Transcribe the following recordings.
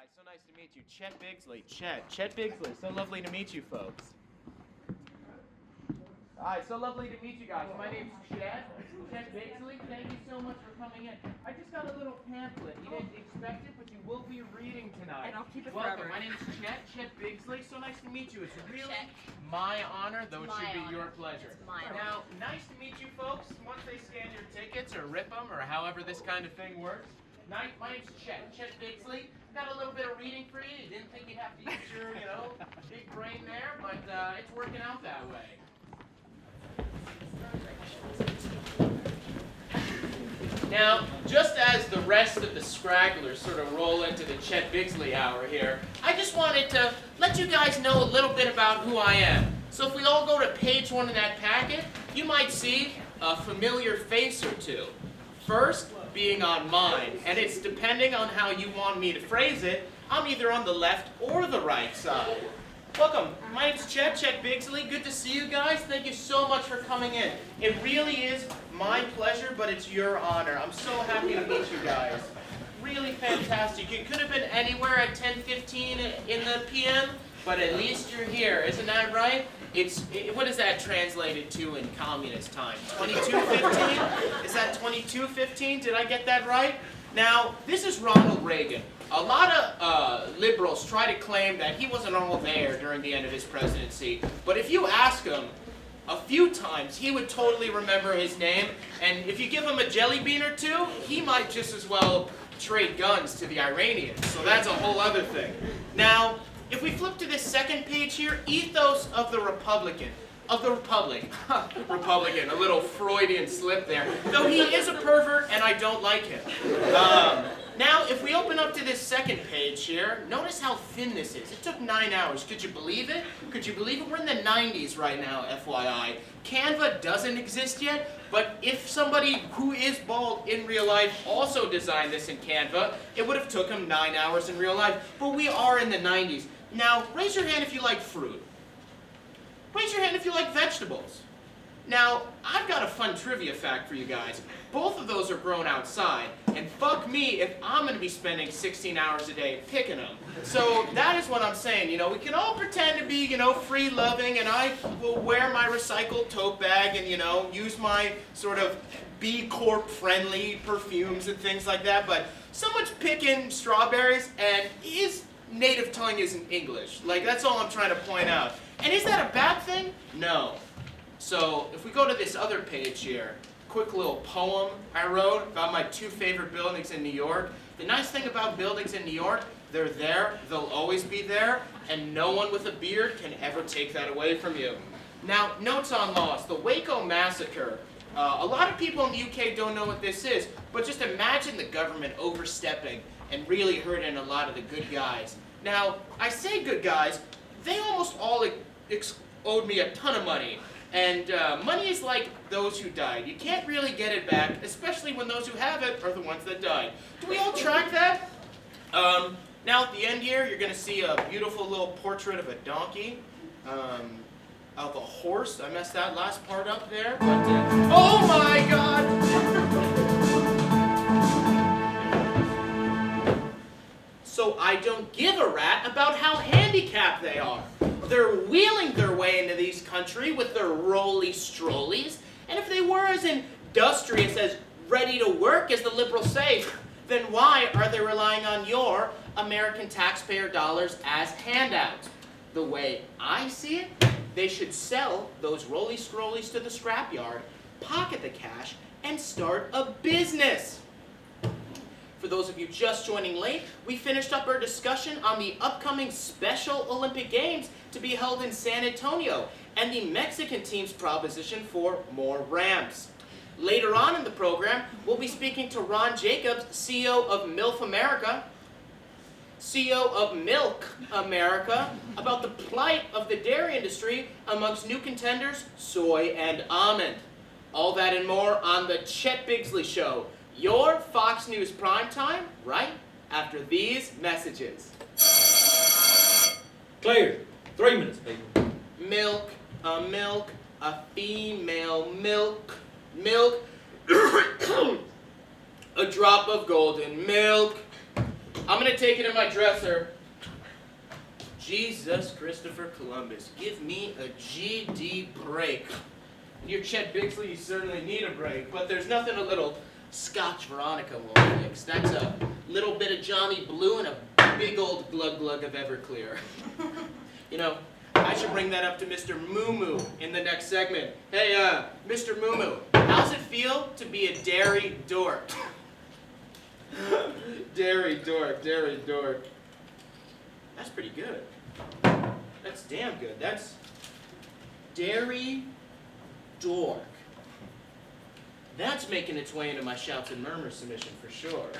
guys. So nice to meet you. Chet Bigsley. Chet Bigsley. So lovely to meet you folks. Hi, so lovely to meet you guys. My name's Chet Bigsley. Thank you so much for coming in. I just got a little pamphlet. You didn't expect it, but you will be reading tonight. And I'll keep it Welcome. forever. My name's Chet Bigsley. So nice to meet you. It's really my honor, though it should be your pleasure. Now, nice to meet you folks. Once they scan your tickets or rip them or however this kind of thing works. My name's Chet Bigsley. Got a little bit of reading for you. You didn't think you'd have to use your, big brain there, but it's working out that way. Now, just as the rest of the scragglers sort of roll into the Chet Bigsley hour here, I just wanted to let you guys know a little bit about who I am. So if we all go to page 1 in that packet, you might see a familiar face or two. First, being on mine, and it's depending on how you want me to phrase it, I'm either on the left or the right side. Welcome, my name's Chet Bigsley. Good to see you guys. Thank you so much for coming in. It really is my pleasure, but it's your honor. I'm so happy to meet you guys. Really fantastic. You could have been anywhere at 10:15 in the PM, but at least you're here. Isn't that right? What is that translated to in communist time? 22:15? Is that 22:15? Did I get that right? Now, this is Ronald Reagan. A lot of liberals try to claim that he wasn't all there during the end of his presidency, but if you ask him a few times, he would totally remember his name, and if you give him a jelly bean or two, he might just as well trade guns to the Iranians, so that's a whole other thing. Now, if we flip to this second page here, ethos of the Republic, Republican, a little Freudian slip there, though he is a pervert and I don't like him. Now, if we open up to this second page here, notice how thin this is. It took 9 hours. Could you believe it? Could you believe it? We're in the 90s right now, FYI. Canva doesn't exist yet, but if somebody who is bald in real life also designed this in Canva, it would have took him 9 hours in real life. But we are in the 90s. Now, raise your hand if you like fruit. Raise your hand if you like vegetables. Now, I've got a fun trivia fact for you guys. Both of those are grown outside, and fuck me if I'm going to be spending 16 hours a day picking them. So that is what I'm saying. We can all pretend to be, free-loving, and I will wear my recycled tote bag and, use my sort of B Corp-friendly perfumes and things like that, but someone's picking strawberries, and his native tongue isn't English. That's all I'm trying to point out. And is that a bad thing? No. So, if we go to this other page here, quick little poem I wrote about my 2 favorite buildings in New York. The nice thing about buildings in New York, they're there, they'll always be there, and no one with a beard can ever take that away from you. Now, notes on loss. The Waco Massacre. A lot of people in the UK don't know what this is, but just imagine the government overstepping and really hurting a lot of the good guys. Now, I say good guys, they almost all owed me a ton of money. And money is like those who died. You can't really get it back, especially when those who have it are the ones that died. Do we all track that? Now at the end here, you're going to see a beautiful little portrait of a donkey, of a horse. I messed that last part up there, but oh my God! So I don't give a rat about how handicapped they are. They're wheeling their way into these country with their roly-strollies, and if they were as industrious, as ready to work as the liberals say, then why are they relying on your American taxpayer dollars as handouts? The way I see it, they should sell those roly-strollies to the scrapyard, pocket the cash, and start a business. For those of you just joining late, we finished up our discussion on the upcoming Special Olympic Games to be held in San Antonio, and the Mexican team's proposition for more ramps. Later on in the program, we'll be speaking to Ron Jacobs, CEO of Milk America, about the plight of the dairy industry amongst new contenders, soy and almond. All that and more on the Chet Bigsley Show. Your Fox News primetime, right after these messages. Clear. 3 minutes, people. Milk, a female milk, a drop of golden milk, I'm gonna take it in my dresser. Jesus Christopher Columbus, give me a GD break. Dear Chet Bixley, you certainly need a break, but there's nothing a little Scotch Veronica won't fix. That's a little bit of Johnny Blue and a big old glug glug of Everclear. You know, I should bring that up to Mr. Moo Moo in the next segment. Hey, Mr. Moo Moo, how's it feel to be a dairy dork? Dairy dork, dairy dork. That's pretty good. That's damn good. That's dairy dork. That's making its way into my Shouts and Murmurs submission for sure.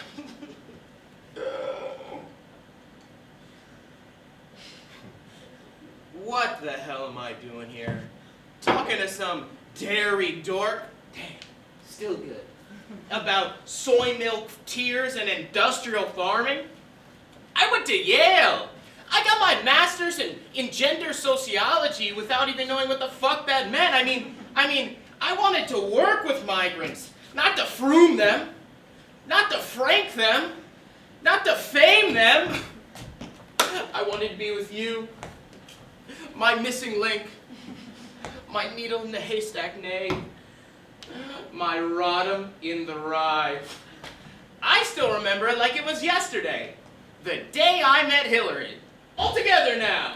What the hell am I doing here? Talking to some dairy dork? Damn, still good. About soy milk tears and industrial farming? I went to Yale. I got my master's in gender sociology without even knowing what the fuck that meant. I mean, I wanted to work with migrants, not to froom them, not to frank them, not to fame them. I wanted to be with you, my missing link, my needle in the haystack nay, my rodham in the rye. I still remember it like it was yesterday, the day I met Hillary. All together now.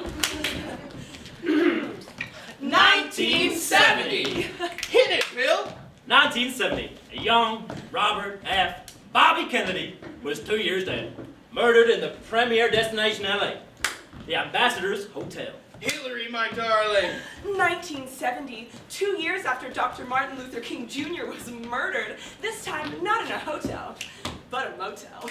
1970. Hit it, Bill. 1970. A young Robert F. Bobby Kennedy was 2 years dead, murdered in the premier destination, LA, the Ambassador's Hotel. Hillary, my darling. 1970, 2 years after Dr. Martin Luther King Jr. was murdered, this time not in a hotel, but a motel.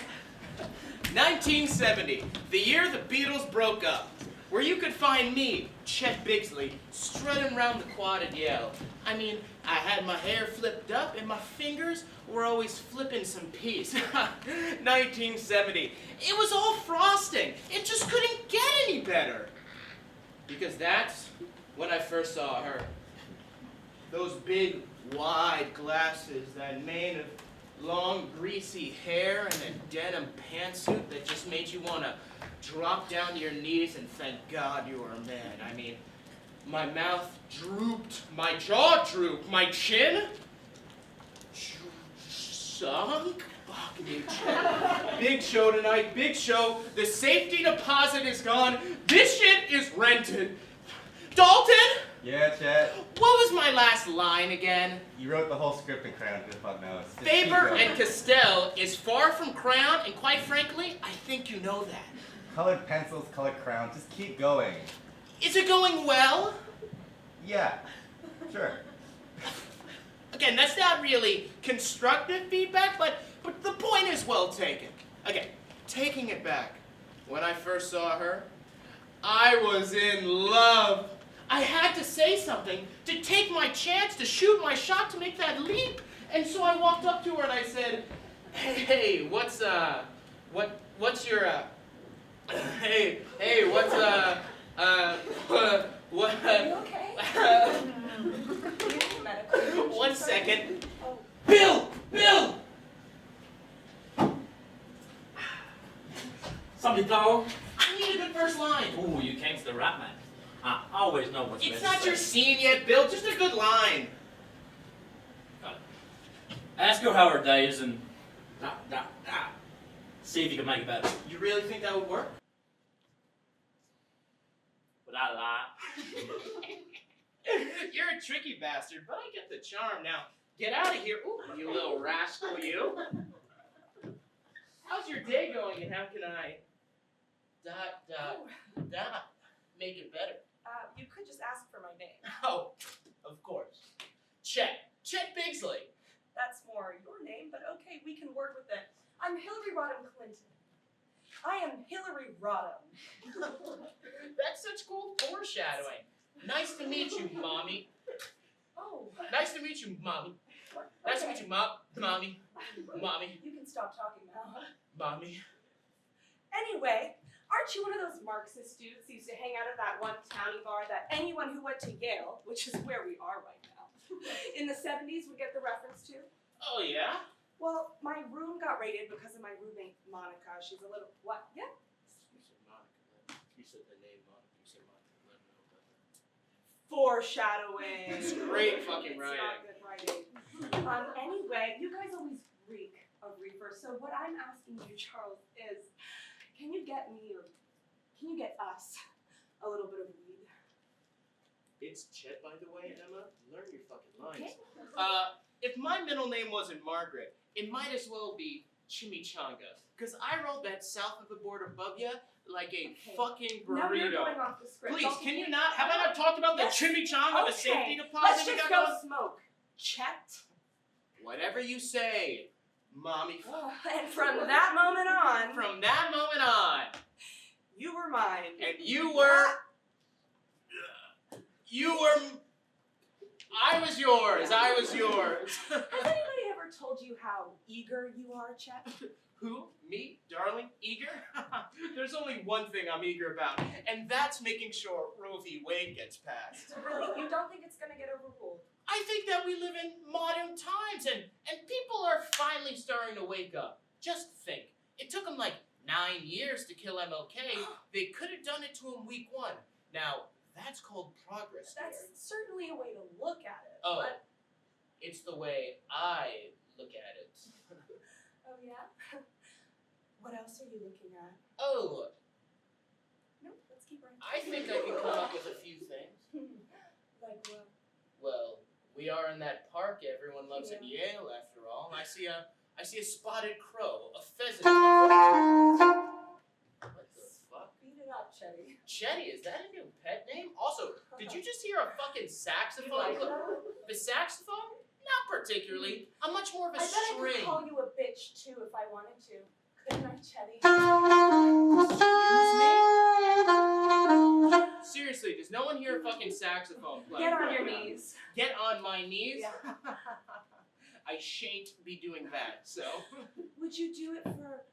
1970, the year the Beatles broke up, where you could find me, Chet Bixley, strutting around the quad at Yale. I mean, I had my hair flipped up and my fingers were always flipping some peace. 1970, it was all frosting. It just couldn't get any better. Because that's when I first saw her. Those big, wide glasses, that mane of long, greasy hair, and a denim pantsuit that just made you want to drop down to your knees and thank God you were a man. I mean, my mouth drooped, my jaw drooped, my chin sunk. Fuck you, Chet. Big show tonight, big show. The safety deposit is gone. This shit is rented. Dalton? Yeah, Chet. What was my last line again? You wrote the whole script in crayon, just on notes. Just keep Faber going. and Castell is far from crayon, and quite frankly, I think you know that. Colored pencils, colored crayons, just keep going. Is it going well? Yeah, sure. Again, that's not really constructive feedback, but the point is well taken. Again, taking it back. When I first saw her, I was in love. I had to say something, to take my chance, to shoot my shot, to make that leap. And so I walked up to her and I said, hey, what's your, hey, what's, what, Are you okay? You need medical attention, 1 sorry. second. Oh. Bill! Somebody call? I need a good first line. Ooh, you came to the right man. I always know what's It's best not to your say. scene yet, Bill, just a good line. Ask her how her day is and see if you can make it better. You really think that would work? Would I lie? You're a tricky bastard, but I get the charm. Now, get out of here. Ooh, you little rascal, you. How's your day going, and how can I make it better? You could just ask for my name. Oh, of course. Chet Bixley. That's more your name, but okay, we can work with it. I'm Hillary Rodham Clinton. I am Hillary Rodham. That's such cool foreshadowing. Nice to meet you, Mommy. Oh. Nice to meet you, Mommy. Nice to meet you, Mommy. Mommy. You can stop talking now. Mommy. Anyway, aren't you one of those Marxist dudes who used to hang out at that one towny bar that anyone who went to Yale, which is where we are right now, in the 70s would get the reference to? Oh, yeah? Well, my room got raided because of my roommate, Monica. She's a little, what? Yeah? You said Monica. You said the name Monica. You said Monica. Let me know about that. Foreshadowing. It's great fucking It's writing. not good writing. Anyway, you guys always reek of reefer. So what I'm asking you, Charles, is can you get me or can you get us a little bit of weed? It's Chet, by the way, Emma. Learn your fucking lines. Okay. If my middle name wasn't Margaret, it might as well be Chimichanga. Because I rolled that south of the border bubya like a Okay. fucking Now you're burrito. going off the script. Please, Don't can you you- not? Have I not talked about Yes. the chimichanga, the safety Okay, deposit let's we just got go going? smoke. Chet. Whatever you say, mommy. And from that moment on, From that moment on, you were mine. and you were, I was yours. I was yours. Has anybody ever told you how eager you are, Chet? Who? Me? Darling? Eager? There's only one thing I'm eager about, and that's making sure Roe v. Wade gets passed. Really? You don't think it's gonna get overruled? I think that we live in modern times, and people are finally starting to wake up. Just think. It took them like 9 years to kill MLK. They could have done it to him week 1. Now, that's called progress, dear. That's certainly a way to look at it. Oh, But, it's the way I look at it. oh yeah? What else are you looking at? Oh, No, let's keep right. I think I can come up with a few things. Like what? Well, we are in that park everyone loves at Yale, after all. I see a spotted crow, a pheasant. What the fuck? Beat it up, Chetty. Chetty, is that a new pet name? Also, did you just hear a fucking You saxophone? like that? The saxophone? Not particularly. I'm much more of a I bet I could string. call you a bitch too if I wanted to. Couldn't I, Chetty? Excuse me? Seriously, does no one hear a fucking saxophone playing? Get on right your now? knees. Get on my knees? Yeah. I shan't be doing that, so. Would you do it for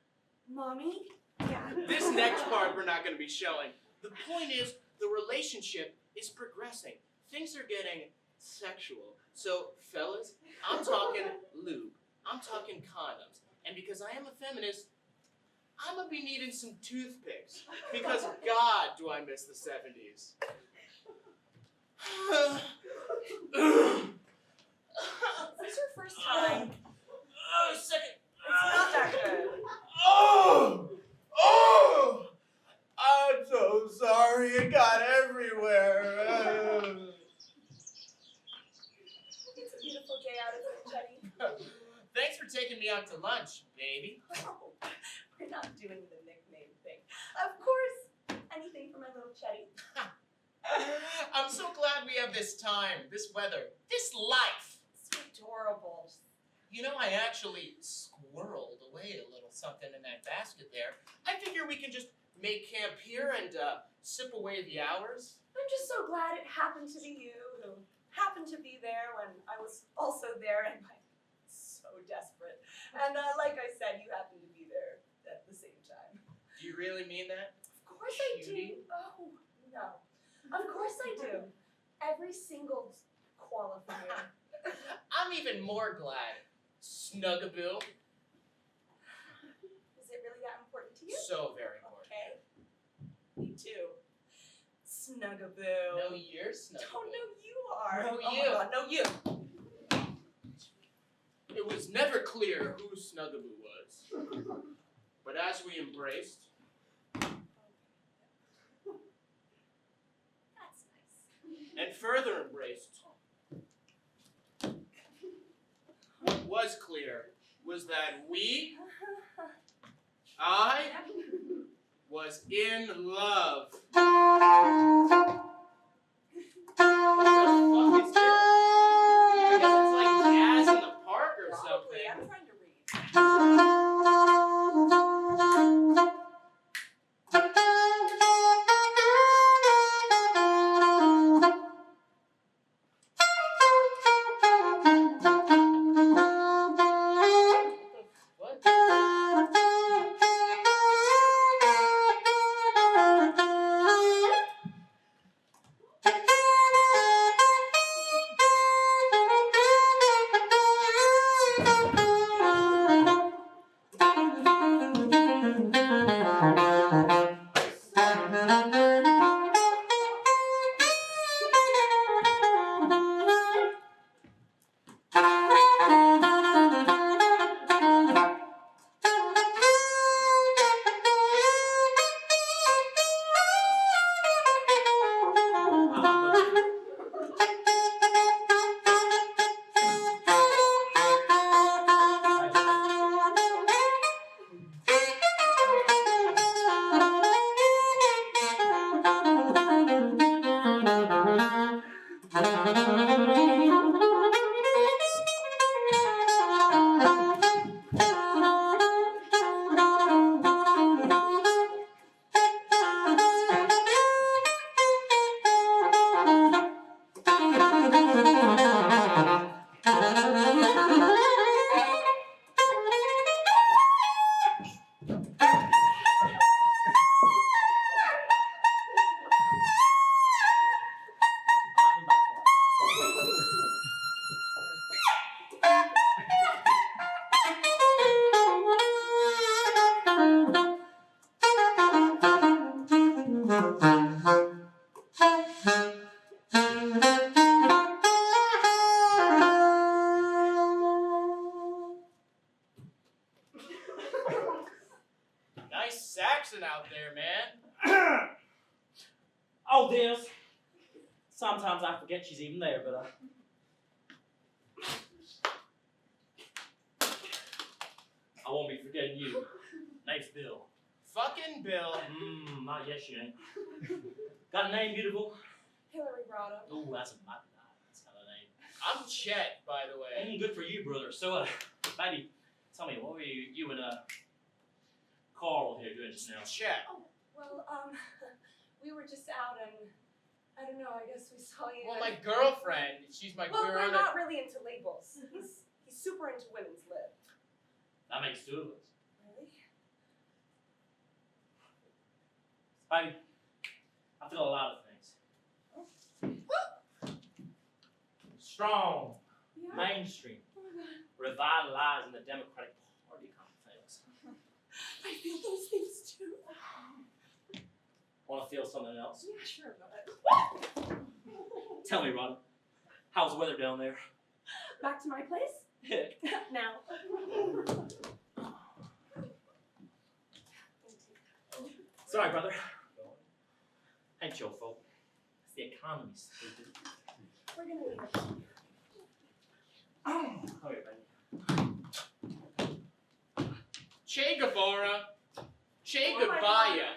mommy? Yeah. This next part we're not going to be showing. The point is, the relationship is progressing. Things are getting sexual. So, fellas, I'm talking lube. I'm talking condoms. And because I am a feminist, I'm going to be needing some toothpicks. Because, God, do I miss the 70s. Is this your first time? Oh, second. It's not that good. Oh! Oh! I'm so sorry. It got everywhere. It's a beautiful day out, isn't it, Chetty? Thanks for taking me out to lunch, baby. Oh, we're not doing the nickname thing. Of course, anything for my little Chetty. I'm so glad we have this time, this weather, this life. It's adorable. You know, I actually squirreled away a little something in that basket there. I figure we can just make camp here and sip away the hours. I'm just so glad it happened to be you who happened to be there when I was also there and I'm so desperate. And like I said, you happened to be there at the same time. Do you really mean that? Of course I do. Cutie. Oh, no. Of course I do. Every single qualifier. I'm even more glad. Snugaboo. Is it really that important to you? So very important. Okay. Me too. Snugaboo. No, you're Snugaboo. Oh, no, you are. No, Oh you. my God, no, you. It was never clear who Snugaboo was. But as we embraced, That's nice. and further embraced, what was clear was that I was in love. What the fuck is this? I guess it's like jazz in the park or Probably. something. I'm trying to read. What? Nice Saxon out there, man. Oh, Diz. Sometimes I forget she's even there, but I won't be forgetting you. Name's Bill. Fucking Bill. Not yet, she ain't. Got a name, beautiful? Hillary Rodham. Ooh, that's a mighty nice kind of name. I'm Chet, by the way. Ain't good for you, brother. So, baby, tell me, what were you and Carl here doing just now? Chet. Well, we were just out and I don't know, I guess we saw you. Well, my girlfriend, she's my Well, we're we're on not really into labels. He's super into women's lib. That makes two of us. Really? Baby, I feel a lot of things. Strong, Yeah. mainstream, Oh my God. revitalizing the Democratic Party kind of things. I feel those things too. Want to feel something else? Yeah, sure, but Tell me, Ron, how's the weather down there? back to my place now. Sorry, brother. Ain't your fault. It's the economy, stupid. We're gonna leave it. Come here, baby. Che Guevara. Che Oh my Guevara.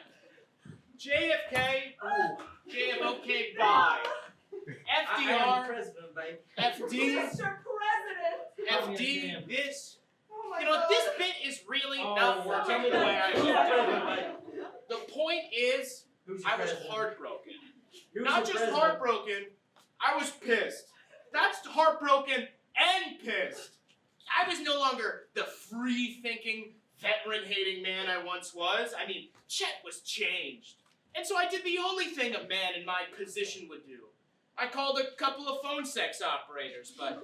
JFK. JFK. Bye. FDR. president, baby. FD. Mr. President! FD. This. Oh my You know, God. this bit is really not well, working tell me the way who's I president, baby? The point is, Who's your I was president? heartbroken. Who's Not your just president? heartbroken, I was pissed. That's heartbroken and pissed. I was no longer the free-thinking, veteran-hating man I once was. I mean, Chet was changed. And so I did the only thing a man in my position would do. I called a couple of phone sex operators, but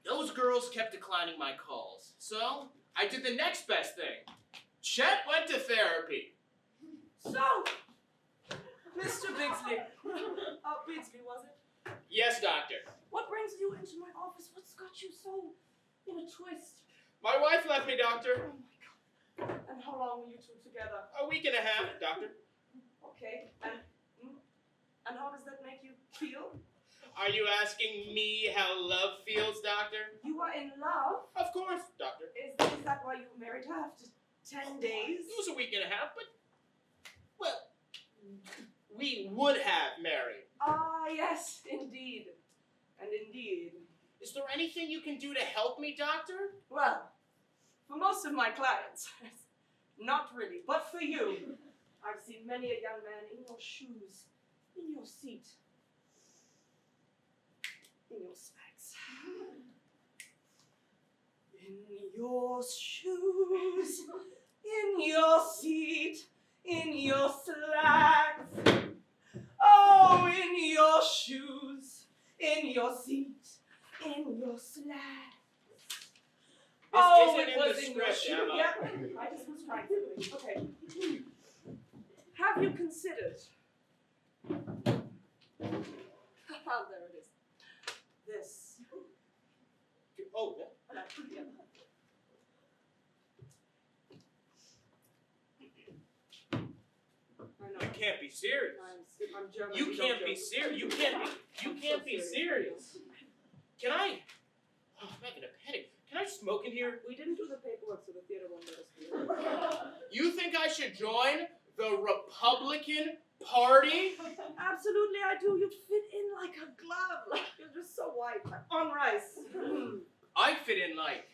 those girls kept declining my calls. So I did the next best thing. Chet went to therapy. So, Mr. Bigsley. Bigsley, was it? Yes, doctor. What brings you into my office? What's got you so in a twist? My wife left me, doctor. Oh my God. And how long were you two together? A week and a half, doctor. Okay, and how does that make you feel? Are you asking me how love feels, doctor? You are in love? Of course, doctor. Is that why you married her after 10 days? It was a week and a half, but, well, we would have married. Ah, yes, indeed. And indeed. Is there anything you can do to help me, doctor? Well, for most of my clients, not really. But for you, I've seen many a young man in your shoes, in your seat, in your specs. In your shoes, in your seat, in your slacks. Oh, in your shoes, in your seat, in your slacks. Oh, isn't it in was the in your script, shoes. Emma. Yep, I just was trying to think. Okay. Have you considered? Oh, there it is. This. Oh, yeah. Yeah. I know. You can't be serious. I'm German. You don't can't be joke. serious. You can't be serious. Can I? Oh, I'm having a panic. Can I smoke in here? We didn't do the paperwork, so the theater won't let us. You think I should join the Republican Party? Absolutely, I do. You fit in like a glove. Like you're just so white, like on rice. I fit in like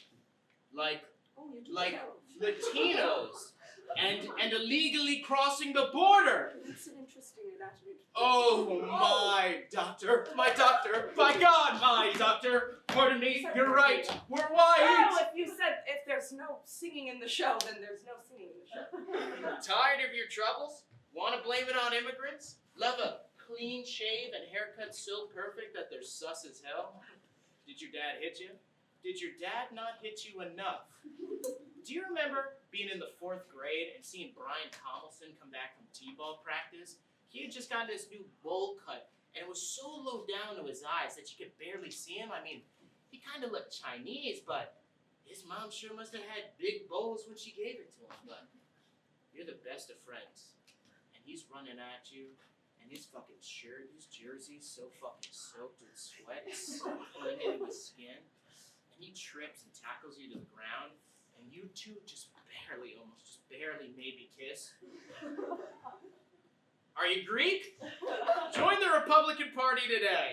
Oh, you do. Like- know. Latinos and illegally crossing the border. That's an interesting anatomy. Oh my doctor, my God, my doctor. Pardon me, you're right. We're Well, white. if you said if there's no singing in the show, then there's no singing in the show. Tired of your troubles? Want to blame it on immigrants? Love a clean shave and haircut so perfect that they're sus as hell? Did your dad hit you? Did your dad not hit you enough? Do you remember being in the 4th grade and seeing Brian Tomlinson come back from T-ball practice. He had just gotten this new bowl cut, and it was so low down to his eyes that you could barely see him. I mean, he kind of looked Chinese, but his mom sure must have had big bowls when she gave it to him. But you're the best of friends, and he's running at you, and his fucking shirt, his jersey's so fucking soaked with sweat, it's so clinging to his skin, and he trips and tackles you to the ground, and you two just barely maybe kiss. Are you Greek? Join the Republican Party today.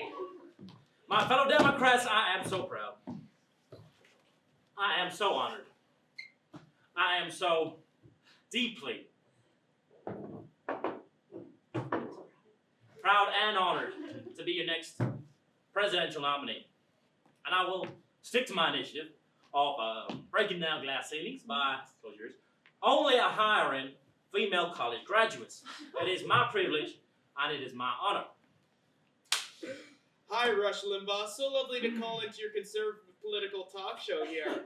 My fellow Democrats, I am so proud. I am so honored. I am so deeply proud and honored to be your next presidential nominee. And I will stick to my initiative of breaking down glass ceilings by, close your ears, only hiring female college graduates. It is my privilege and it is my honor. Hi, Rush Limbaugh. So lovely to call into your conservative political talk show here.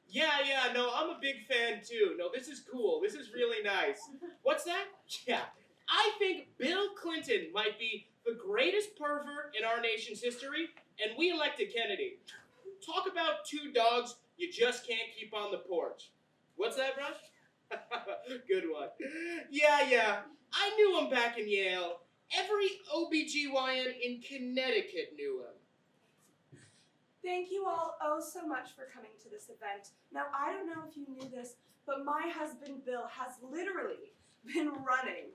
Yeah, no, I'm a big fan too. No, this is cool. This is really nice. What's that? Yeah, I think Bill Clinton might be the greatest pervert in our nation's history, and we elected Kennedy. Talk about two dogs you just can't keep on the porch. What's that, Rush? Good one. Yeah, I knew him back in Yale. Every OBGYN in Connecticut knew him. Thank you all so much for coming to this event. Now, I don't know if you knew this, but my husband Bill has literally been running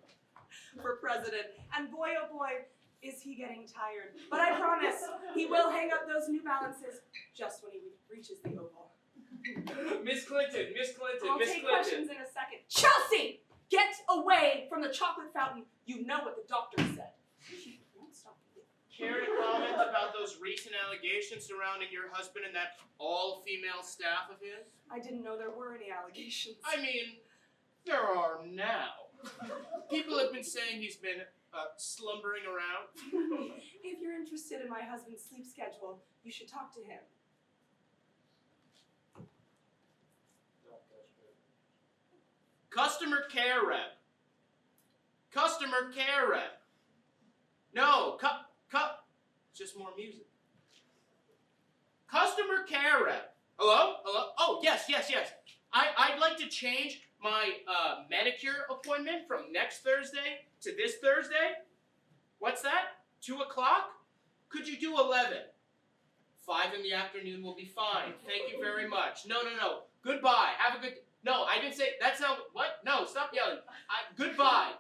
for president, and boy, oh boy, is he getting tired. But I promise, he will hang up those New Balances just when he reaches the Oval. Miss Clinton. I'll take questions in a second. Chelsea! Get away from the chocolate fountain. You know what the doctor said. She won't stop you. Care to comment about those recent allegations surrounding your husband and that all-female staff of his? I didn't know there were any allegations. I mean, there are now. People have been saying he's been slumbering around. If you're interested in my husband's sleep schedule, you should talk to him. Customer care rep. Customer care rep. No, just more music. Customer care rep. Hello? Oh, yes. I'd like to change my manicure appointment from next Thursday to this Thursday. What's that? 2 o'clock? Could you do 11? 5 in the afternoon will be fine. Thank you very much. No. Goodbye. Have a good... No, I didn't say... That's not... What? No, stop yelling. Goodbye.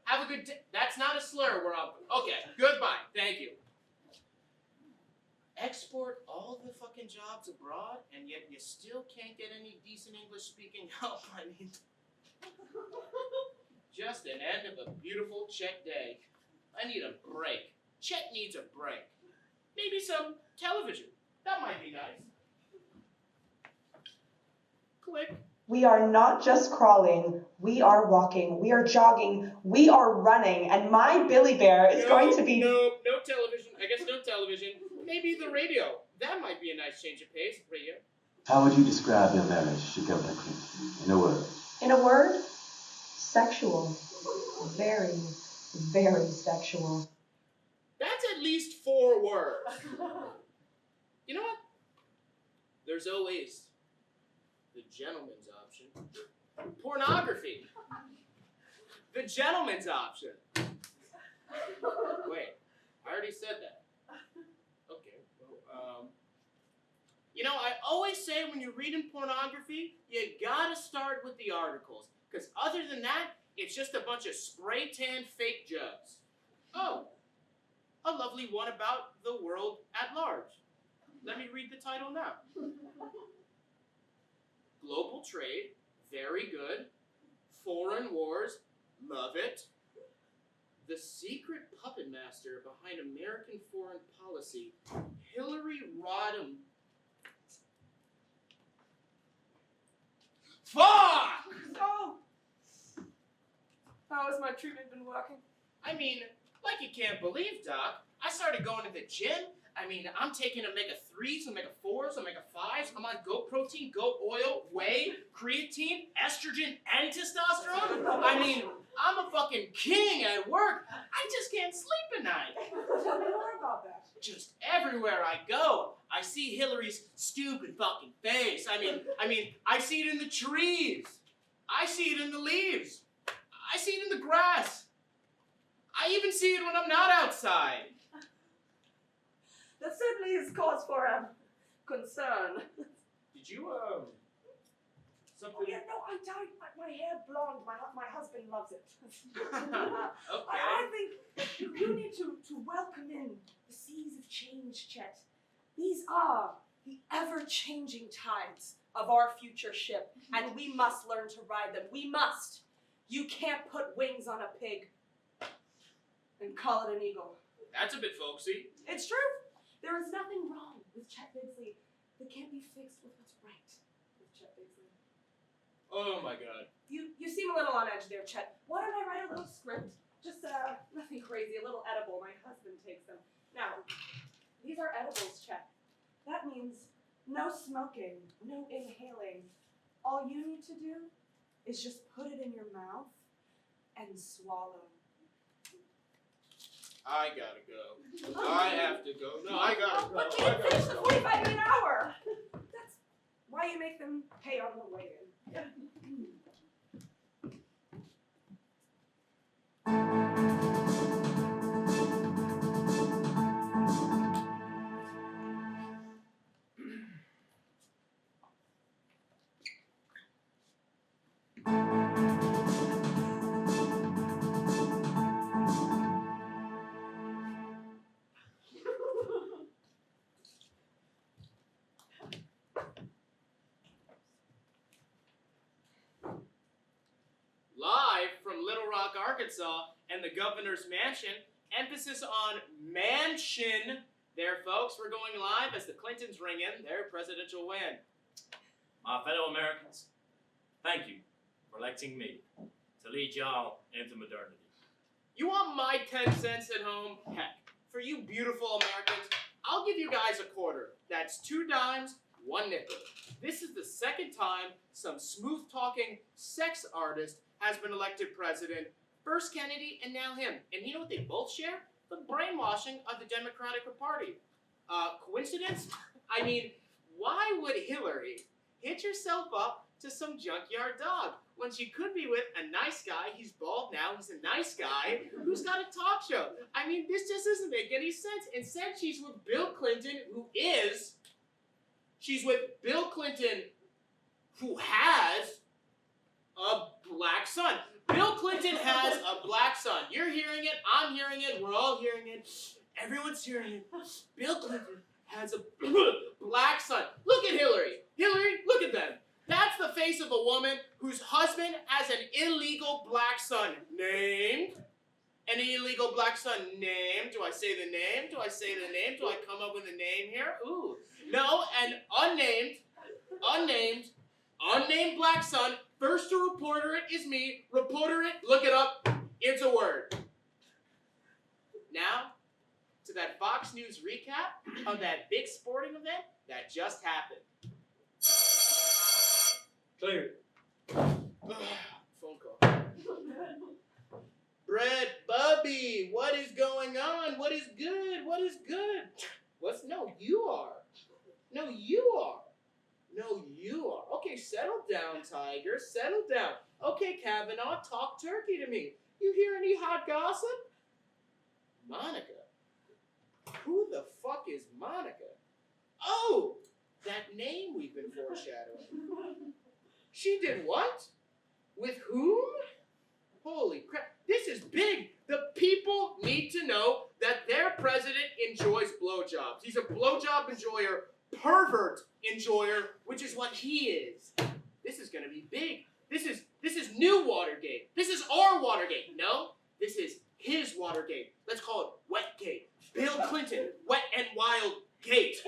Have a good day. That's not a slur. We're on... Okay, goodbye. Thank you. Export all the fucking jobs abroad, and yet you still can't get any decent English-speaking help. I mean... Just an end of a beautiful Chet day. I need a break. Chet needs a break. Maybe some television. That might be nice. Click. We are not just crawling, we are walking, we are jogging, we are running, and my Billy Bear is going to be... No television. I guess no television. Maybe the radio. That might be a nice change of pace. Radio. How would you describe your marriage to Governor Clinton? In a word. In a word? Sexual. Very, very sexual. That's at least 4 words. You know what? There's always the gentleman's option. Pornography. The gentleman's option. Wait, I already said that. Okay, well, you know, I always say when you're reading pornography, you gotta start with the articles. Because other than that, it's just a bunch of spray tan fake jugs. Oh, a lovely one about the world at large. Let me read the title now. Global trade, very good. Foreign wars, love it. The secret puppet master behind American foreign policy, Hillary Rodham. Fuck! So, how has my treatment been working? I mean, like you can't believe, Doc. I started going to the gym, I mean, I'm taking omega-3s, omega-4s, omega-5s. I'm on goat protein, goat oil, whey, creatine, estrogen, and testosterone. I mean, I'm a fucking king at work. I just can't sleep at night. Tell me more about that. Just everywhere I go, I see Hillary's stupid fucking face. I mean, I see it in the trees. I see it in the leaves. I see it in the grass. I even see it when I'm not outside. That certainly is cause for concern. Did you, Oh something? yeah, no, I dyed my hair blonde. My husband loves it. Okay. I think you need to welcome in the seas of change, Chet. These are the ever-changing tides of our future ship, and we must learn to ride them. We must. You can't put wings on a pig and call it an eagle. That's a bit folksy. It's true. There is nothing wrong with Chet Bigsley that can't be fixed with what's right with Chet Bigsley. Oh my god. You seem a little on edge there, Chet. Why don't I write a little script? Just nothing crazy, a little edible. My husband takes them. Now, these are edibles, Chet. That means no smoking, no inhaling. All you need to do is just put it in your mouth and swallow. I gotta go. I have to go. No, I gotta go. But I can't finish gotta the go. 45 an hour. That's why you make them pay on the way in. Live from Little Rock, Arkansas, and the governor's mansion. Emphasis on mansion. There, folks, we're going live as the Clintons ring in their presidential win. My fellow Americans, thank you for electing me to lead y'all into modernity. You want my 10 cents at home? Heck, for you beautiful Americans, I'll give you guys a quarter. That's 2 dimes, 1 nickel. This is the second time some smooth-talking sex artist has been elected president. First Kennedy and now him. And you know what they both share? The brainwashing of the Democratic Party. Coincidence? I mean, why would Hillary hitch herself up to some junkyard dog when she could be with a nice guy? He's bald now, he's a nice guy who's got a talk show. I mean, this just doesn't make any sense. Instead, she's with Bill Clinton, she's with Bill Clinton, who has a black son. Bill Clinton has a black son. You're hearing it, I'm hearing it, we're all hearing it, everyone's hearing it. Bill Clinton has a black son. Look at Hillary. Hillary, look at them. That's the face of a woman whose husband has an illegal black son named. An illegal black son named. Do I say the name? Do I say the name? Do I come up with a name here? Ooh. No, an unnamed black son. First to reporter it is me. Reporter it, look it up. It's a word. Now, to that Fox News recap of that big sporting event that just happened. Clear. Phone call. Brett, Bubby, what is going on? What is good? What is good? No, you are. No, you are. No, you are. Okay, settle down, Tiger. Settle down. Okay, Kavanaugh, talk turkey to me. You hear any hot gossip? Monica. Who the fuck is Monica? Oh, that name we've been foreshadowing. She did what? With whom? Holy crap. This is big. The people need to know that their president enjoys blowjobs. He's a blowjob enjoyer, pervert enjoyer, which is what he is. This is gonna be big. This is new Watergate. This is our Watergate. No, this is his Watergate. Let's call it Wetgate. Bill Clinton, Wet and Wild Gate.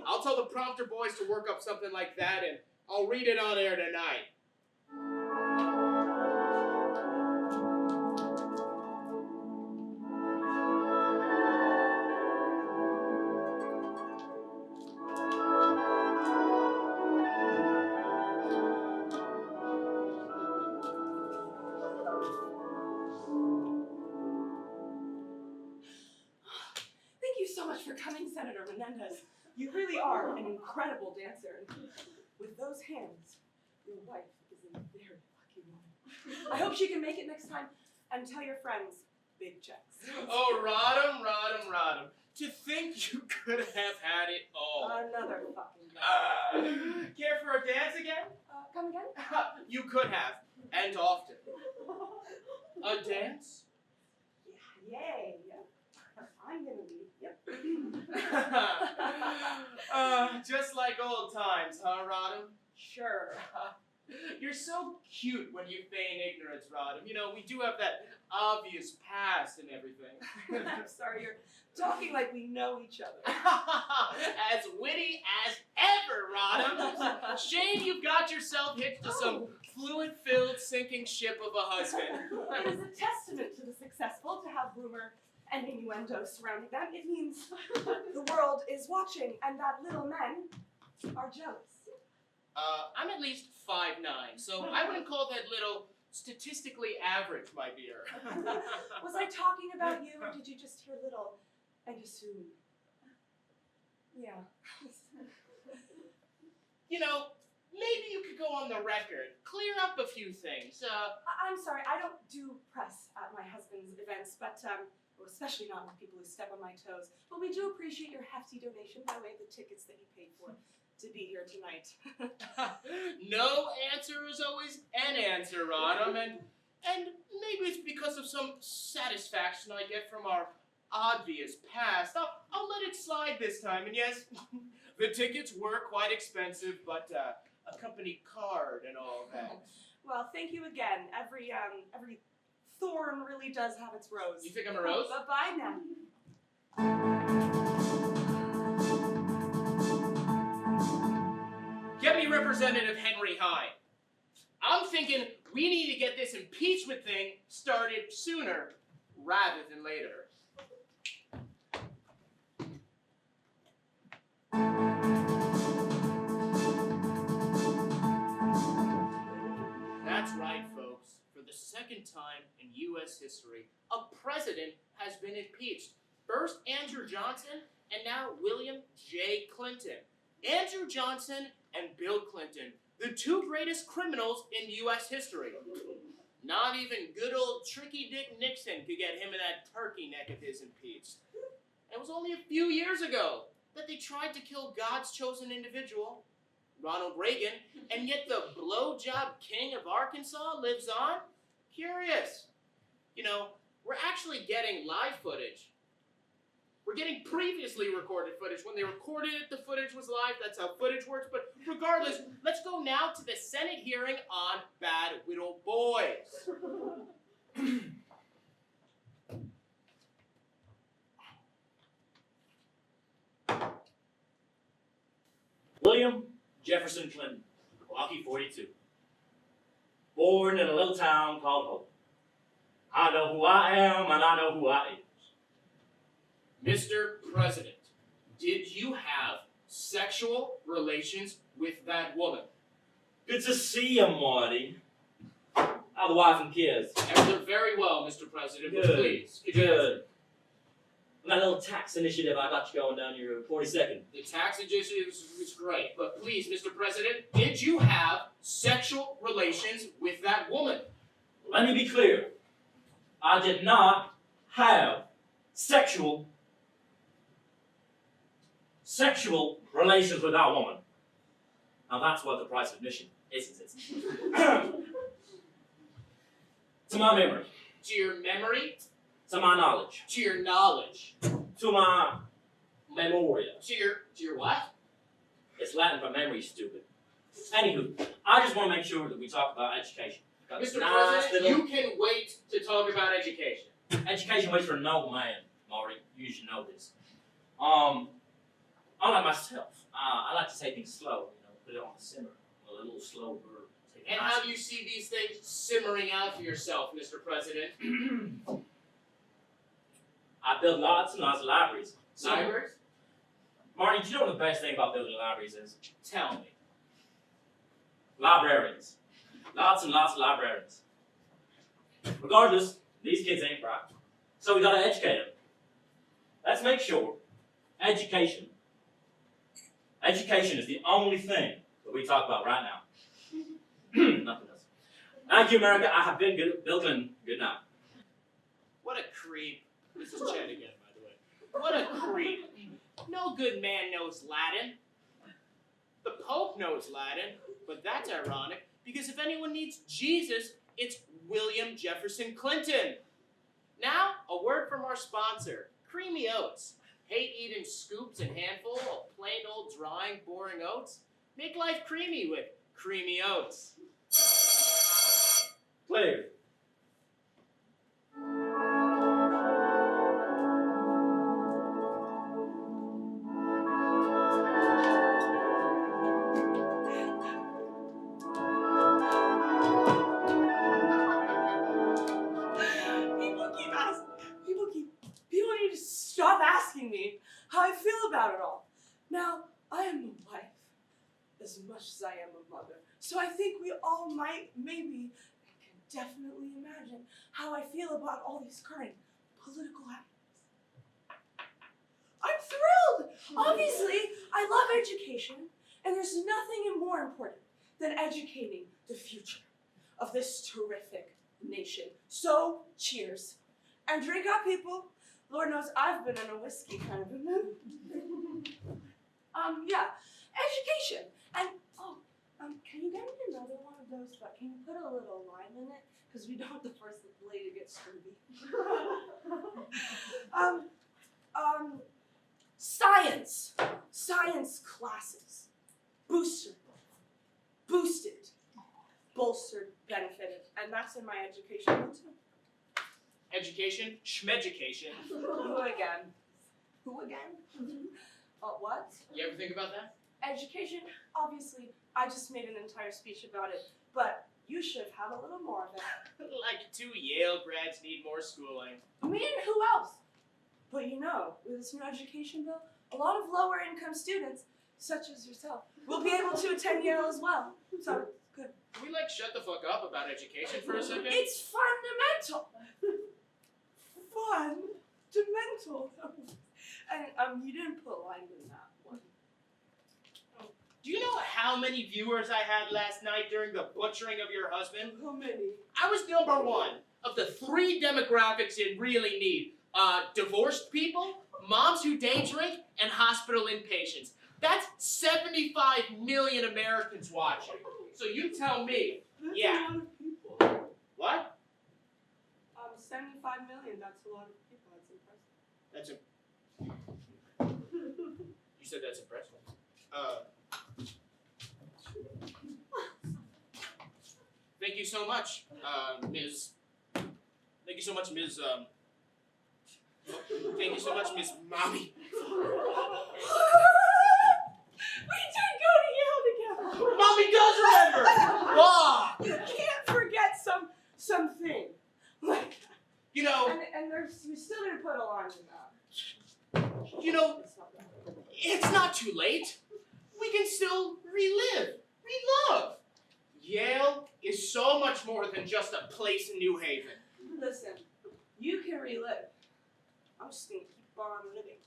I'll tell the prompter boys to work up something like that, and I'll read it on air tonight. for coming, Senator Menendez. You really are an incredible dancer. And with those hands, your wife is a very lucky woman. I hope she can make it next time. And tell your friends, big checks. Oh, Rodham. To think you could have had it all. Another fucking guy. Care for a dance again? Come again? You could have, and often. A dance? Yay. I'm gonna leave. Yep. Just like old times, huh, Rodham? Sure. You're so cute when you feign ignorance, Rodham. You know, we do have that obvious past and everything. I'm sorry, you're talking like we know each other. As witty as ever, Rodham. Shame you've got yourself hitched to some fluid-filled sinking ship of a husband. It is a testament to the successful to have rumor and innuendo surrounding them. It means the world is watching and that little men are jealous. I'm at least 5'9", so I wouldn't call that little statistically average, my dear. Was I talking about you or did you just hear little and assume? Yeah. You know, maybe you could go on the record, clear up a few things. I'm sorry, I don't do press at my husband's events, but well, especially not with people who step on my toes. But we do appreciate your hefty donation by way of the tickets that you paid for to be here tonight. No answer is always an answer, Rodham, and maybe it's because of some satisfaction I get from our obvious past. I'll let it slide this time, and yes, the tickets were quite expensive, but a company card and all that. Well, thank you again. Every thorn really does have its rose. You think I'm a rose? Bye-bye now. Get me Representative Henry Hine. I'm thinking we need to get this impeachment thing started sooner rather than later. That's right, folks. For the second time in U.S. history, a president has been impeached. First Andrew Johnson, and now William J. Clinton. Andrew Johnson and Bill Clinton, the two greatest criminals in U.S. history. Not even good old Tricky Dick Nixon could get him and that turkey neck of his impeached. It was only a few years ago that they tried to kill God's chosen individual, Ronald Reagan, and yet the blowjob king of Arkansas lives on? Curious. You know, we're actually getting live footage. We're getting previously recorded footage. When they recorded it, the footage was live. That's how footage works. But regardless, let's go now to the Senate hearing on Bad Widow Boys. William Jefferson Clinton, Milwaukee 42. Born in a little town called Hope. I know who I am and I know who I is. Mr. President, did you have sexual relations with that woman? Good to see you, Marty. How the wife and kids? They're very well, Mr. President, but Good. please. Could you Good. That little tax initiative I got you going down your 42nd. The tax initiative is great, but please, Mr. President, did you have sexual relations with that woman? Let me be clear. I did not have sexual relations with that woman. Now that's what the price of admission isn't it? To my memory, To your memory, to my knowledge, to your knowledge, to my memoria. to your what? It's Latin for memory, stupid. Anywho, I just want to make sure that we talk about education. Got this Mr. nice President, little- you can wait to talk about education. Education waits for no man, Maury. You should know this. Unlike myself, I like to take things slow, put it on the simmer, a little slow burn. Take it And nice. how do you see these things simmering out for yourself, Mr. President? I build lots and lots of libraries. Libraries? Marty, do you know what the best thing about building libraries is? Tell me. Librarians. Lots and lots of librarians. Regardless, these kids ain't bright. So we gotta educate them. Let's make sure education. Education is the only thing that we talk about right now. Nothing else. Thank you, America. I have been Bilkman. Good night. What a creep. This is Chet again, by the way. What a creep. No good man knows Latin. The Pope knows Latin, but that's ironic, because if anyone needs Jesus, it's William Jefferson Clinton. Now, a word from our sponsor, Creamy Oats. Hate eating scoops and handful of plain old drying, boring oats? Make life creamy with Creamy Oats. Clear. People need to stop asking me how I feel about it all. Now, I am a wife as much as I am a mother, so I think we all maybe, can definitely imagine how I feel about all these current political happenings. I'm thrilled! Obviously, I love education, and there's nothing more important than educating the future of this terrific nation. So, cheers. And drink up, people. Lord knows I've been in a whiskey kind of a mood. Yeah, education. And, can you get me another one of those, but can you put a little lime in it? Because we don't want the first lady to get scurvy. Science. Science classes. Boosted, bolstered, benefited. And that's in my education bill too. Education, schmeducation. Who again? Who again? What? You ever think about that? Education, obviously, I just made an entire speech about it, but you should have a little more of it. Like 2 Yale grads need more schooling. Me and who else? But you know, with this new education bill, a lot of lower income students, such as yourself, will be able to attend Yale as well. So, good. Can we shut the fuck up about education for a second? It's fundamental. Fundamental. And you didn't put lime in that one. Do you know how many viewers I had last night during the butchering of your husband? How many? I was number 1 of the 3 demographics it really need. Divorced people, moms who day drink, and hospital inpatients. That's 75 million Americans watching. So you tell me. That's Yeah. a lot of people. What? 75 million, that's a lot of people. That's impressive. You said that's impressive. Thank you so much, Ms. Thank you so much, Ms. Thank you so much, Miss Mommy. We did go to Yale together. Mommy does remember. Ah, You can't forget something. Like, you know, and we still didn't put a line in that. you know, It's not that. it's not too late. We can still relive, relove. Yale is so much more than just a place in New Haven. Listen, you can relive. I'm just gonna keep on living.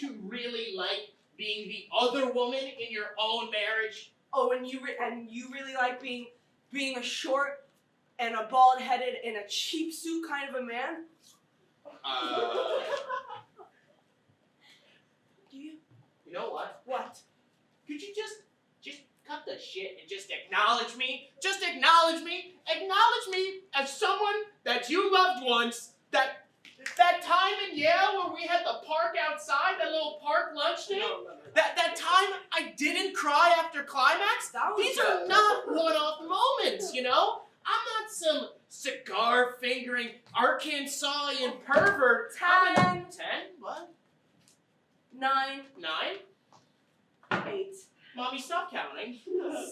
You really like being the other woman in your own marriage? Oh, and you really like being a short and a bald-headed and a cheap suit kind of a man? Do you? You know what? What? Could you just cut the shit and just acknowledge me? Just acknowledge me. Acknowledge me as someone that you loved once. That time in Yale where we had the park outside, that little park lunch thing. No. That time I didn't cry after climax. That was These are not one-off moments, you know? I'm not some cigar-fingering Arkansasian pervert. 10, 10? What? 9, 9? 8, Mommy, stop counting.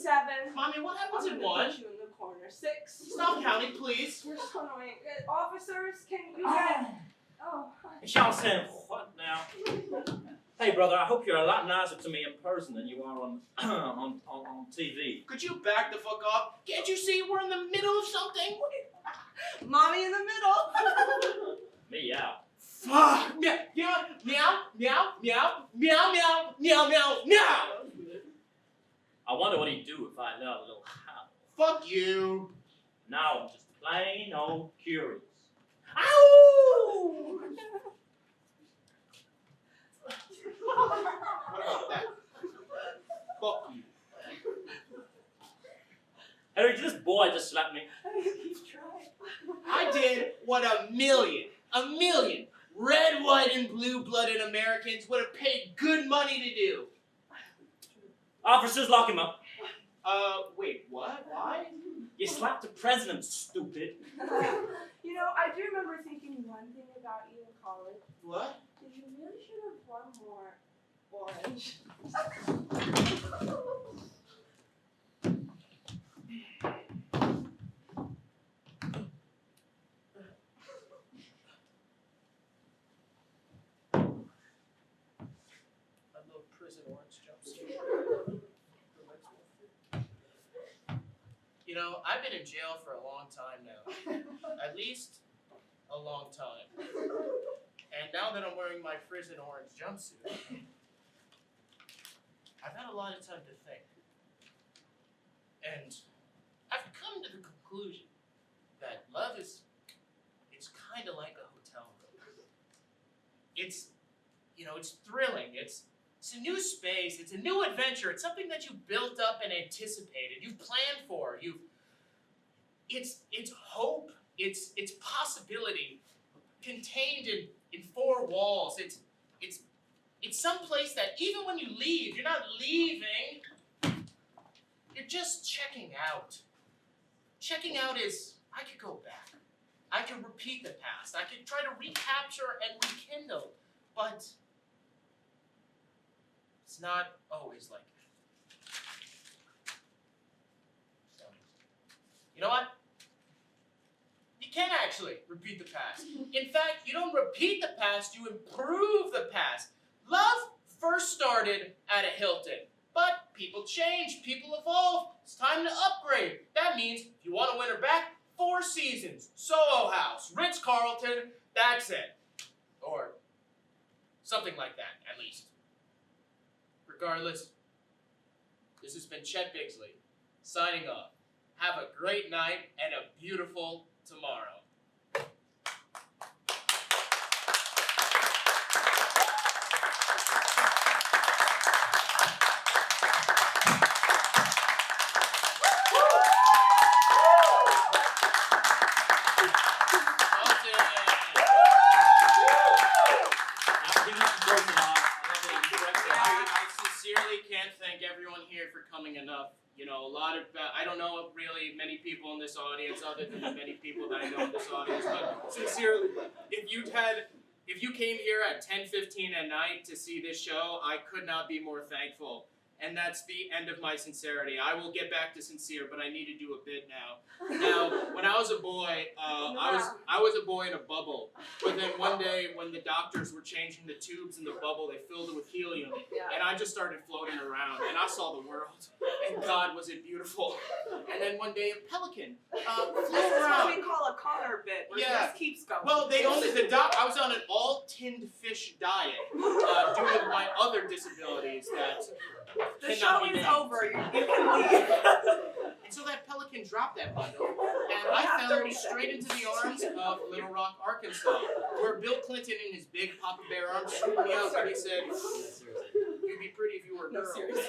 7. Mommy, what I'm happens in gonna 1? put you in the corner. 6. Stop counting, please. You're so annoying. Officers, can you get? Oh. And y'all saying what now? Hey, brother, I hope you're a lot nicer to me in person than you are on TV. Could you back the fuck up? Can't you see we're in the middle of something? Mommy in the middle. Me out. Fuck! Meow, meow, meow, meow. you. No, I'm just plain old curious. Ow! What about that? Fuck you. Harry, this boy just slapped me. He's trying. I did what a million red, white, and blue-blooded Americans would have paid good money to do. Officers, lock him up. Wait, what? Why? You slapped the president, stupid. You know, I do remember thinking one thing about you in college. What? Is you really should have worn more orange. A little prison orange jumpsuit. You know, I've been in jail for a long time now. At least a long time. And now that I'm wearing my prison orange jumpsuit, I've had a lot of time to think. And I've come to the conclusion that love is, it's kind of like a hotel room. It's, you know, it's thrilling. It's a new space. It's a new adventure. It's something that you built up and anticipated. You've planned for. It's hope. It's possibility contained in four walls. It's some place that even when you leave, you're not leaving. You're just checking out. Checking out is, I could go back. I could repeat the past. I could try to recapture and rekindle. But it's not always like that. So, you know what? You can't actually repeat the past. In fact, you don't repeat the past, you improve the past. Love first started at a Hilton, but people change, people evolve. It's time to upgrade. That means if you want to win her back, 4 seasons, Soho House, Ritz-Carlton, that's it. Or something like that, at least. Regardless, this has been Chet Bigsley, signing off. Have a great night and a beautiful tomorrow. I sincerely can't thank everyone here for coming enough. You know, a lot of, I don't know really many people in this audience other than the many people that I know in this audience, but sincerely, if you came here at 10:15 at night to see this show, I could not be more thankful. And that's the end of my sincerity. I will get back to sincere, but I need to do a bit now. Now, when I was a boy, I was a boy in a bubble. But then one day, when the doctors were changing the tubes in the bubble, they filled it with helium, and I just started floating around, and I saw the world. And God, was it beautiful! And then one day, a pelican flew This is around. what we call a Connor bit, where Yeah. it just keeps going. Well, I was on an all-tinned fish diet due to my other disabilities that the cannot show be is named. over. You can leave. And so that pelican dropped that bundle, and I have fell 30 straight into the seconds. arms of Little Rock, Arkansas, where Bill Clinton in his big Papa Bear arms scooped me up and he said, "You'd be pretty if you were a No, girl." seriously.